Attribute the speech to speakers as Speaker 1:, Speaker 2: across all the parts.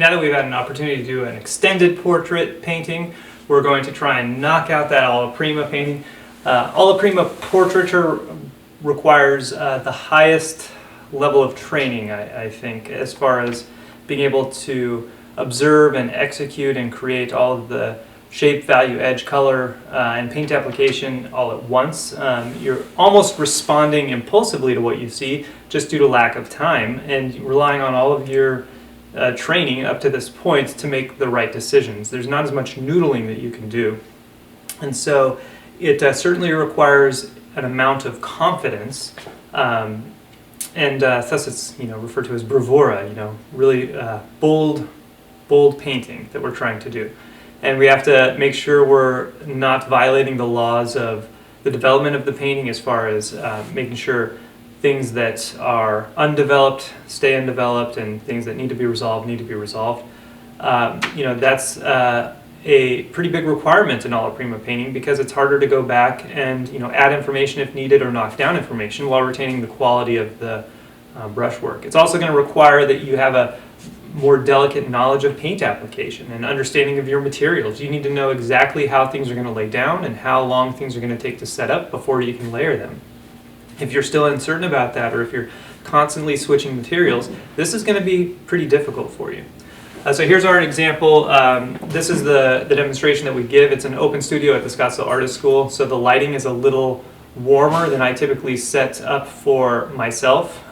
Speaker 1: now that we've had an opportunity to do an extended portrait painting, we're going to try and knock out that Alla Prima painting. Alla Prima portraiture requires the highest level of training, I think, as far as being able to observe and execute and create all of the shape, value, edge, color, and paint application all at once. You're almost responding impulsively to what you see just due to lack of time, and relying on all of your training up to this point to make the right decisions. There's not as much noodling that you can do. And so it certainly requires an amount of confidence, and thus it's referred to as bravura, really bold painting that we're trying to do. And we have to make sure we're not violating the laws of the development of the painting, as far as making sure things that are undeveloped stay undeveloped, and things that need to be resolved need to be resolved. That's a pretty big requirement in Alla Prima painting, because it's harder to go back and add information if needed, or knock down information while retaining the quality of the brushwork. It's also going to require that you have a more delicate knowledge of paint application and understanding of your materials. You need to know exactly how things are going to lay down and how long things are going to take to set up before you can layer them. If you're still uncertain about that, or if you're constantly switching materials, this is going to be pretty difficult for you. So here's our example. This is the demonstration that we give. It's an open studio at the Scottsdale Artist School, so the lighting is a little warmer than I typically set up for myself.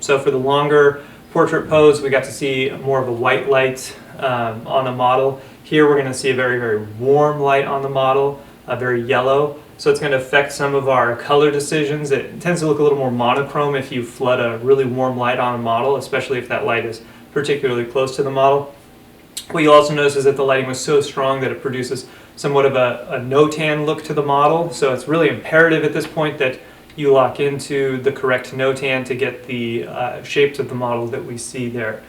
Speaker 1: So for the longer portrait pose, we got to see more of a white light on a model. Here we're going to see a very, very warm light on the model, very yellow. So it's going to affect some of our color decisions. It tends to look a little more monochrome if you flood a really warm light on a model, especially if that light is particularly close to the model. What you'll also notice is that the lighting was so strong that it produces somewhat of a no-tan look to the model. So it's really imperative at this point that you lock into the correct no-tan to get the shapes of the model that we see there.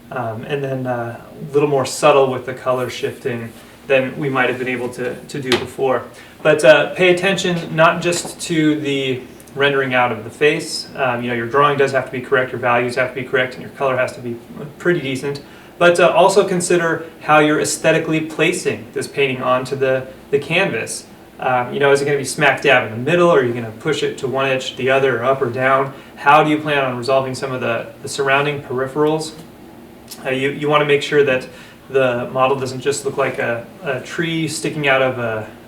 Speaker 1: And then a little more subtle with the color shifting than we might have been able to do before. But pay attention not just to the rendering out of the face. Your drawing does have to be correct, your values have to be correct, and your color has to be pretty decent. But also consider how you're aesthetically placing this painting onto the canvas. Is it going to be smack dab in the middle, or are you going to push it to one edge to the other, or up or down? How do you plan on resolving some of the surrounding peripherals? You want to make sure that the model doesn't just look like a tree sticking out of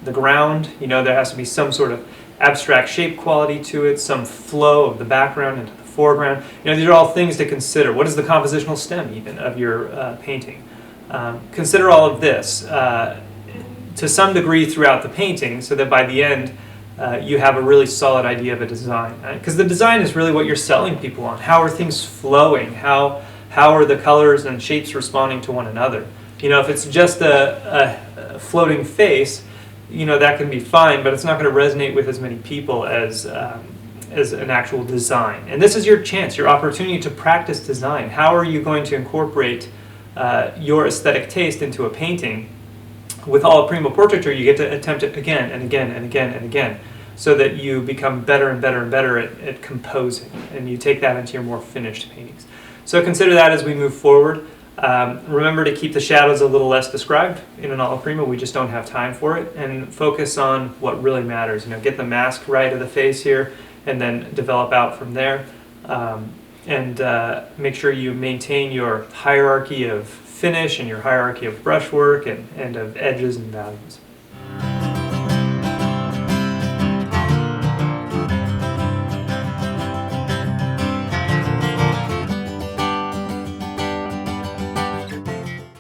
Speaker 1: the ground. There has to be some sort of abstract shape quality to it, some flow of the background into the foreground. These are all things to consider. What is the compositional stem even of your painting? Consider all of this to some degree throughout the painting, so that by the end you have a really solid idea of a design. Because the design is really what you're selling people on. How are things flowing? How are the colors and shapes responding to one another? If it's just a floating face, that can be fine, but it's not going to resonate with as many people as an actual design. And this is your chance, your opportunity to practice design. How are you going to incorporate your aesthetic taste into a painting? With Alla Prima portraiture, you get to attempt it again and again and again and again, so that you become better and better and better at composing, and you take that into your more finished paintings. So consider that as we move forward. Remember to keep the shadows a little less described in an Alla Prima. We just don't have time for it, and focus on what really matters. Get the mask right of the face here, and then develop out from there. And make sure you maintain your hierarchy of finish and your hierarchy of brushwork and of edges and values.